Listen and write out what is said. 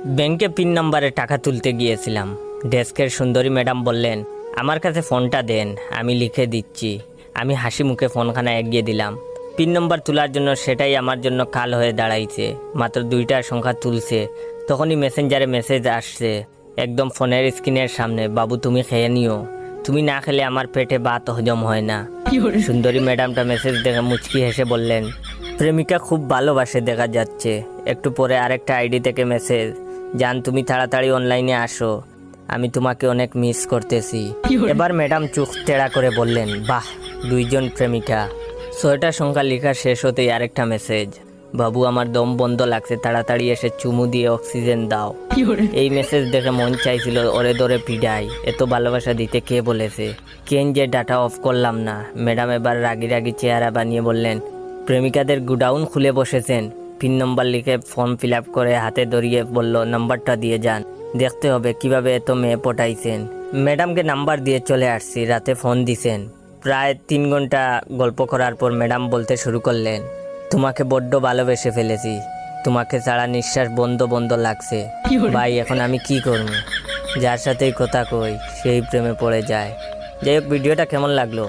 ব্যাংকে পিন নাম্বারে টাকা তুলতে গিয়েছিলাম। ডেস্কের সুন্দরী ম্যাডাম বললেন, আমার কাছে ফোনটা দেন, আমি লিখে দিচ্ছি। আমি হাসি মুখে ফোনখানা এগিয়ে দিলাম। পিন নম্বর তোলার জন্য সেটাই আমার জন্য কাল হয়ে দাঁড়াইছে। মাত্র 2টা সংখ্যা তুলছে, তখনই মেসেঞ্জারে মেসেজ আসছে একদম ফোনের স্ক্রিনের সামনে, বাবু তুমি খেয়ে নিও, তুমি না খেলে আমার পেটে ভাত হজম হয় না। সুন্দরী ম্যাডামটা মেসেজ দেখে মুচকি হেসে বললেন, প্রেমিকা খুব ভালোবাসে দেখা যাচ্ছে। একটু পরে আরেকটা আইডি থেকে মেসেজ, জান তুমি তাড়াতাড়ি অনলাইনে আসো, আমি তোমাকে অনেক মিস করতেছি। এবার ম্যাডাম চোখ টেড়া করে বললেন, বাহ, 2জন প্রেমিকা। 6টা সংখ্যা লেখা শেষ হতেই আরেকটা মেসেজ, বাবু আমার দম বন্ধ লাগছে, তাড়াতাড়ি এসে চুমু দিয়ে অক্সিজেন দাও। এই মেসেজ দেখে মন চাইছিল ওরে ধরে পিডাই, এত ভালোবাসা দিতে কে বলেছে? কেন যে ডাটা অফ করলাম না। ম্যাডাম এবার রাগি রাগি চেহারা বানিয়ে বললেন, প্রেমিকাদের গুডাউন খুলে বসেছেন। পিন নম্বর লিখে ফর্ম ফিল আপ করে হাতে ধরিয়ে বলল, নাম্বারটা দিয়ে যান, দেখতে হবে কিভাবে এত মেয়ে পটাইছেন। ম্যাডামকে নাম্বার দিয়ে চলে আসছি, রাতে ফোন দিছেন। প্রায় 3 ঘন্টা গল্প করার পর ম্যাডাম বলতে শুরু করলেন, তোমাকে বড্ড ভালোবেসে ফেলেছি, তোমাকে ছাড়া নিঃশ্বাস বন্ধ বন্ধ লাগছে। ভাই এখন আমি কি করব? যার সাথেই কথা কই সেই প্রেমে পড়ে যায়। যাই হোক, ভিডিওটা কেমন লাগলো